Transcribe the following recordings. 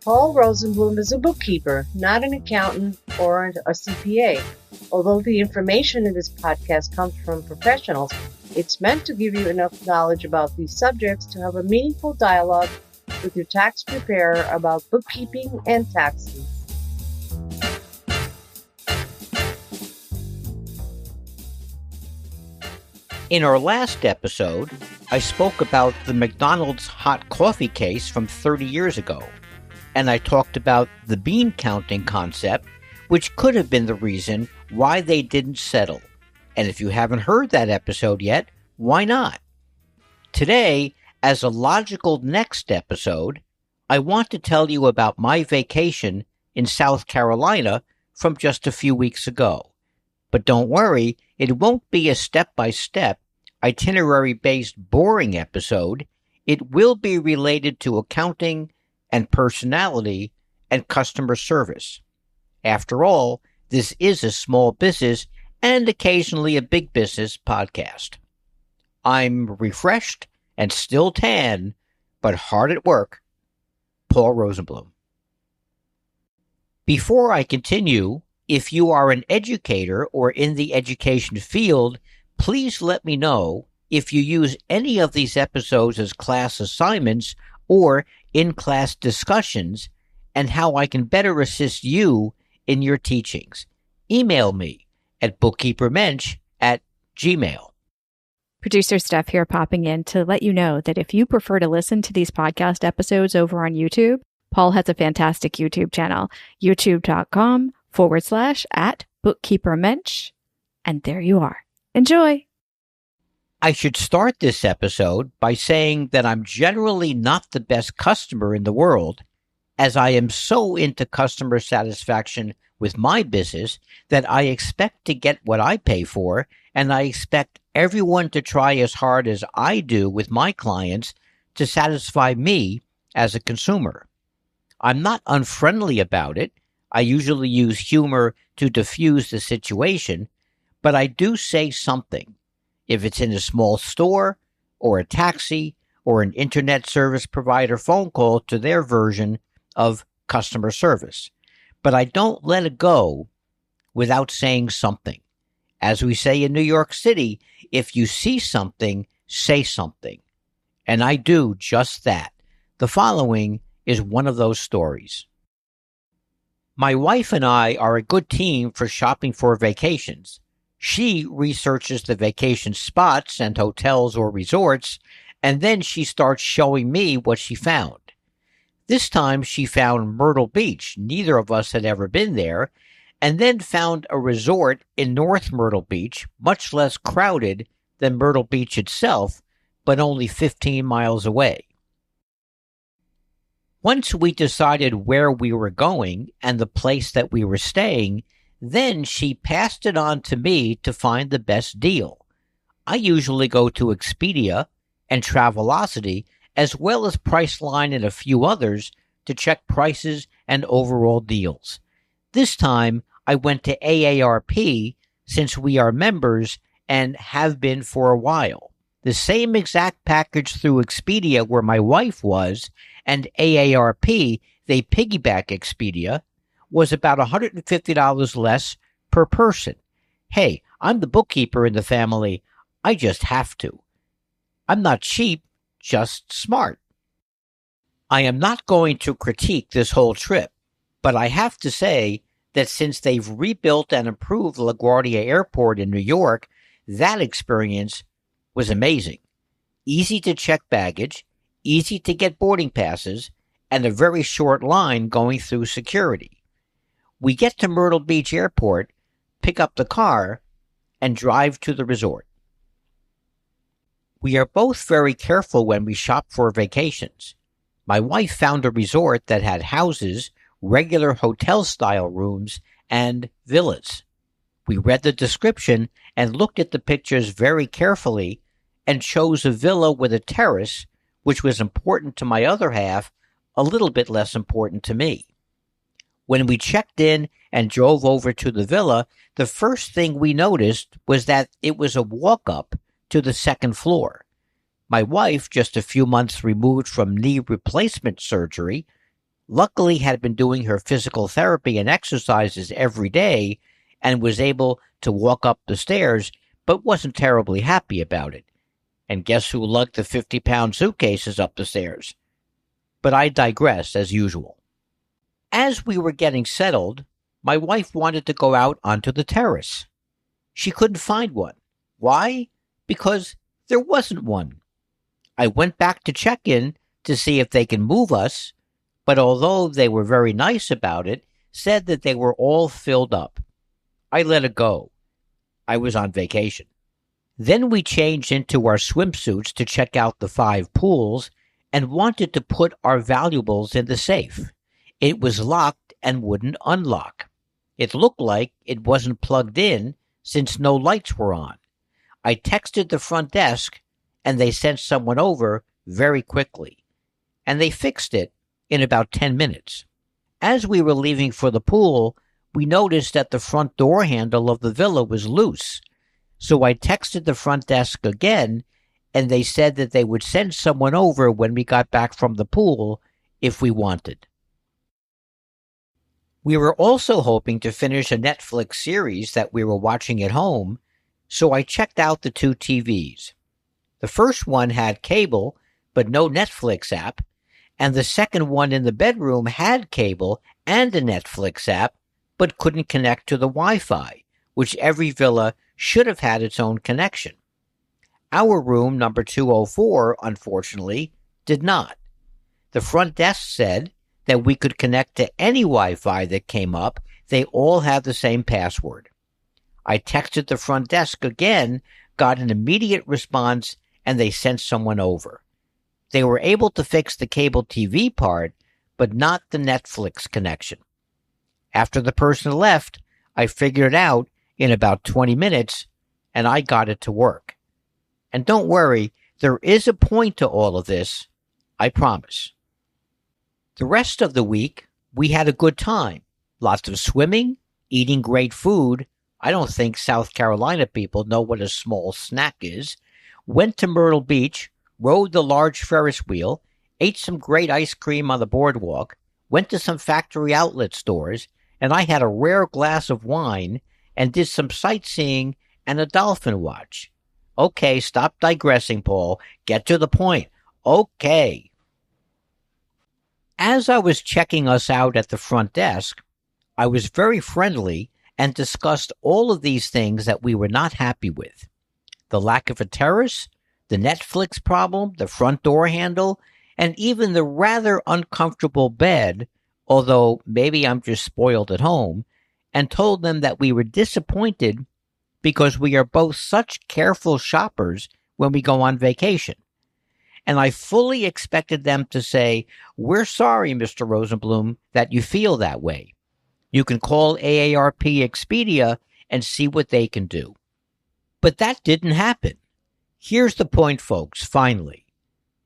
Paul Rosenblum is a bookkeeper, not an accountant or a CPA. Although the information in this podcast comes from professionals, it's meant to give you enough knowledge about these subjects to have a meaningful dialogue with your tax preparer about bookkeeping and taxes. In our last episode, I spoke about the McDonald's hot coffee case from 30 years ago, and I talked about the bean counting concept, which could have been the reason why they didn't settle. And if you haven't heard that episode yet, why not? Today, as a logical next episode, I want to tell you about my vacation in South Carolina from just a few weeks ago. But don't worry, it won't be a step-by-step, itinerary-based boring episode. It will be related to accounting and personality and customer service. After all, this is a small business and occasionally a big business podcast. I'm refreshed and still tan, but hard at work. Paul Rosenblum. Before I continue, if you are an educator or in the education field, please let me know if you use any of these episodes as class assignments or in-class discussions and how I can better assist you in your teachings. Email me at bookkeepermensch@gmail.com. Producer Steph here popping in to let you know that if you prefer to listen to these podcast episodes over on YouTube, Paul has a fantastic YouTube channel, youtube.com/@bookkeepermensch. And there you are. Enjoy. I should start this episode by saying that I'm generally not the best customer in the world, as I am so into customer satisfaction with my business that I expect to get what I pay for, and I expect everyone to try as hard as I do with my clients to satisfy me as a consumer. I'm not unfriendly about it. I usually use humor to diffuse the situation, but I do say something. If it's in a small store or a taxi or an internet service provider phone call to their version of customer service. But I don't let it go without saying something. As we say in New York City, if you see something, say something. And I do just that. The following is one of those stories. My wife and I are a good team for shopping for vacations. She researches the vacation spots and hotels or resorts, and then she starts showing me what she found. This time she found Myrtle Beach. Neither of us had ever been there, and then found a resort in North Myrtle Beach, much less crowded than Myrtle Beach itself, but only 15 miles away. Once we decided where we were going and the place that we were staying, then she passed it on to me to find the best deal. I usually go to Expedia and Travelocity, as well as Priceline and a few others, to check prices and overall deals. This time, I went to AARP since we are members and have been for a while. The same exact package through Expedia where my wife was, and AARP, they piggyback Expedia, was about $150 less per person. Hey, I'm the bookkeeper in the family. I just have to. I'm not cheap, just smart. I am not going to critique this whole trip, but I have to say that since they've rebuilt and improved LaGuardia Airport in New York, that experience was amazing. Easy to check baggage, easy to get boarding passes, and a very short line going through security. We get to Myrtle Beach Airport, pick up the car, and drive to the resort. We are both very careful when we shop for vacations. My wife found a resort that had houses, regular hotel-style rooms, and villas. We read the description and looked at the pictures very carefully and chose a villa with a terrace, which was important to my other half, a little bit less important to me. When we checked in and drove over to the villa, the first thing we noticed was that it was a walk-up to the second floor. My wife, just a few months removed from knee replacement surgery, luckily had been doing her physical therapy and exercises every day and was able to walk up the stairs, but wasn't terribly happy about it. And guess who lugged the 50-pound suitcases up the stairs? But I digress, as usual. As we were getting settled, my wife wanted to go out onto the terrace. She couldn't find one. Why? Because there wasn't one. I went back to check in to see if they can move us, but although they were very nice about it, said that they were all filled up. I let it go. I was on vacation. Then we changed into our swimsuits to check out the 5 pools and wanted to put our valuables in the safe. It was locked and wouldn't unlock. It looked like it wasn't plugged in since no lights were on. I texted the front desk and they sent someone over very quickly. And they fixed it in about 10 minutes. As we were leaving for the pool, we noticed that the front door handle of the villa was loose. So I texted the front desk again, and they said that they would send someone over when we got back from the pool if we wanted. We were also hoping to finish a Netflix series that we were watching at home, so I checked out the 2 TVs. The first one had cable, but no Netflix app, and the second one in the bedroom had cable and a Netflix app, but couldn't connect to the Wi-Fi, which every villa should have had its own connection. Our room, number 204, unfortunately, did not. The front desk said that we could connect to any Wi-Fi that came up. They all have the same password. I texted the front desk again, got an immediate response, and they sent someone over. They were able to fix the cable TV part, but not the Netflix connection. After the person left, I figured it out in about 20 minutes, and I got it to work. And don't worry, there is a point to all of this, I promise. The rest of the week, we had a good time. Lots of swimming, eating great food. I don't think South Carolina people know what a small snack is. Went to Myrtle Beach, rode the large Ferris wheel, ate some great ice cream on the boardwalk, went to some factory outlet stores, and I had a rare glass of wine and did some sightseeing and a dolphin watch. Okay, stop digressing, Paul. Get to the point. Okay. As I was checking us out at the front desk, I was very friendly and discussed all of these things that we were not happy with. The lack of a terrace, the Netflix problem, the front door handle, and even the rather uncomfortable bed, although maybe I'm just spoiled at home, and told them that we were disappointed because we are both such careful shoppers when we go on vacation. And I fully expected them to say, "We're sorry, Mr. Rosenblum, that you feel that way. You can call AARP Expedia and see what they can do." But that didn't happen. Here's the point, folks, finally.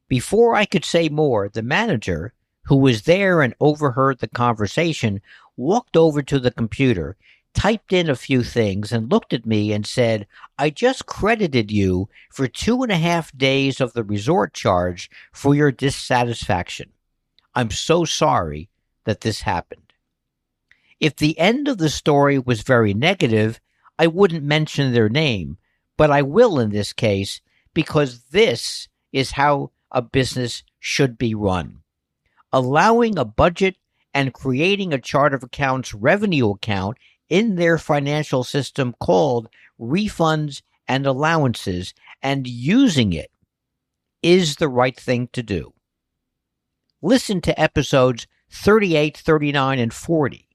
Before I could say more, the manager, who was there and overheard the conversation, walked over to the computer, typed in a few things, and looked at me and said, "I just credited you for 2.5 days of the resort charge for your dissatisfaction. I'm so sorry that this happened." If the end of the story was very negative, I wouldn't mention their name, but I will in this case, because this is how a business should be run. Allowing a budget and creating a chart of accounts revenue account in their financial system called refunds and allowances and using it is the right thing to do. Listen to episodes 38, 39, and 40.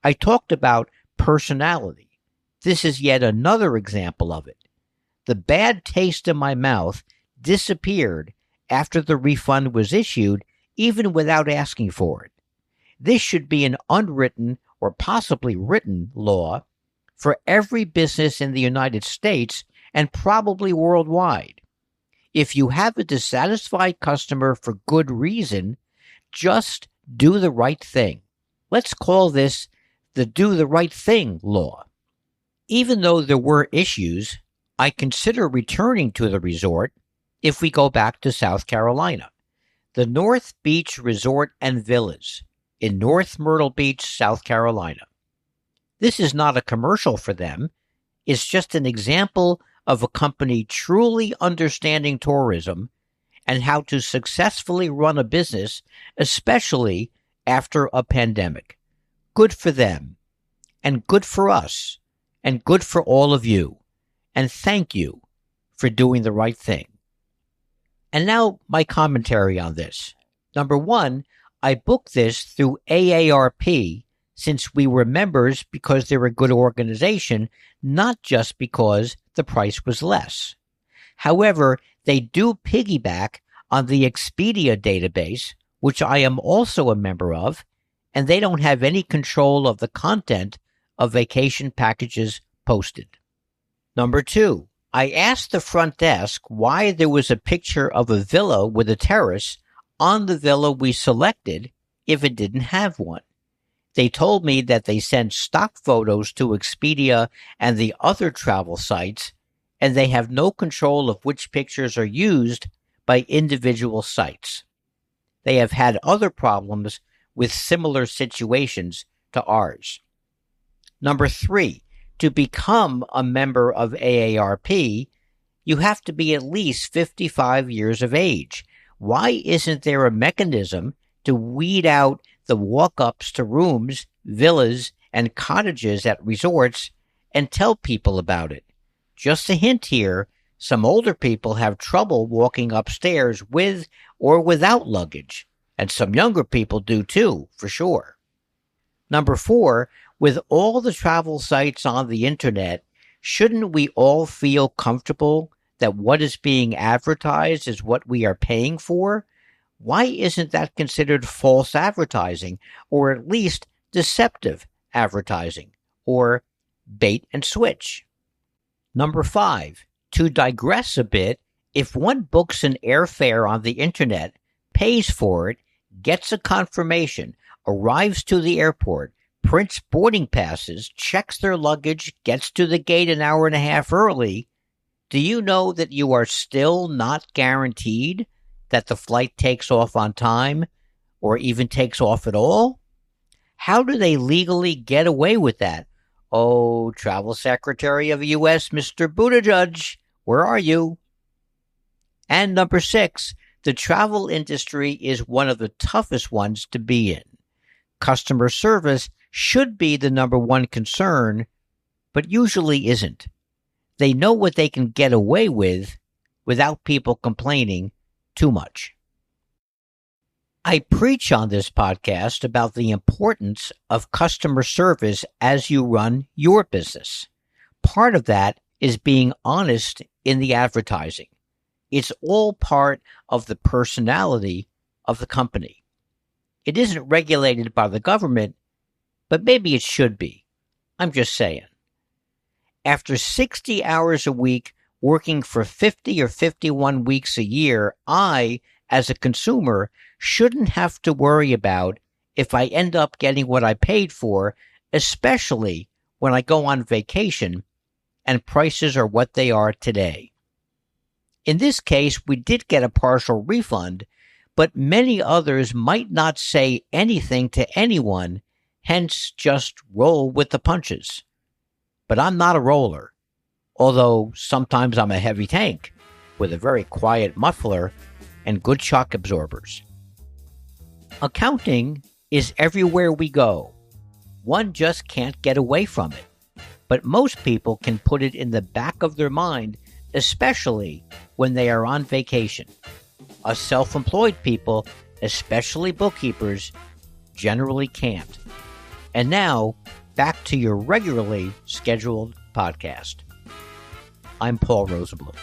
I talked about personality. This is yet another example of it. The bad taste in my mouth disappeared after the refund was issued, even without asking for it. This should be an unwritten or possibly written law for every business in the United States and probably worldwide. If you have a dissatisfied customer for good reason, just do the right thing. Let's call this the do the right thing law. Even though there were issues, I consider returning to the resort if we go back to South Carolina. The North Beach Resort and Villas, in North Myrtle Beach, South Carolina. This is not a commercial for them. It's just an example of a company truly understanding tourism and how to successfully run a business, especially after a pandemic. Good for them, and good for us, and good for all of you. And thank you for doing the right thing. And now my commentary on this. Number one, I booked this through AARP since we were members because they're a good organization, not just because the price was less. However, they do piggyback on the Expedia database, which I am also a member of, and they don't have any control of the content of vacation packages posted. Number two, I asked the front desk why there was a picture of a villa with a terrace on the villa we selected if it didn't have one. They told me that they send stock photos to Expedia and the other travel sites, and they have no control of which pictures are used by individual sites. They have had other problems with similar situations to ours. Number three, to become a member of AARP, you have to be at least 55 years of age. Why isn't there a mechanism to weed out the walk-ups to rooms, villas, and cottages at resorts and tell people about it? Just a hint here, some older people have trouble walking upstairs with or without luggage, and some younger people do too, for sure. Number four, with all the travel sites on the internet, shouldn't we all feel comfortable that what is being advertised is what we are paying for? Why isn't that considered false advertising, or at least deceptive advertising, or bait and switch? Number five, to digress a bit, if one books an airfare on the internet, pays for it, gets a confirmation, arrives to the airport, prints boarding passes, checks their luggage, gets to the gate an hour and a half early, do you know that you are still not guaranteed that the flight takes off on time or even takes off at all? How do they legally get away with that? Oh, Travel Secretary of the U.S., Mr. Buttigieg, where are you? And number six, the travel industry is one of the toughest ones to be in. Customer service should be the number one concern, but usually isn't. They know what they can get away with without people complaining too much. I preach on this podcast about the importance of customer service as you run your business. Part of that is being honest in the advertising. It's all part of the personality of the company. It isn't regulated by the government, but maybe it should be. I'm just saying. After 60 hours a week, working for 50 or 51 weeks a year, I, as a consumer, shouldn't have to worry about if I end up getting what I paid for, especially when I go on vacation and prices are what they are today. In this case, we did get a partial refund, but many others might not say anything to anyone, hence just roll with the punches. But I'm not a roller, although sometimes I'm a heavy tank with a very quiet muffler and good shock absorbers. Accounting is everywhere we go. One just can't get away from it. But most people can put it in the back of their mind, especially when they are on vacation. Us self-employed people, especially bookkeepers, generally can't. And now, back to your regularly scheduled podcast. I'm Paul Rosenblum.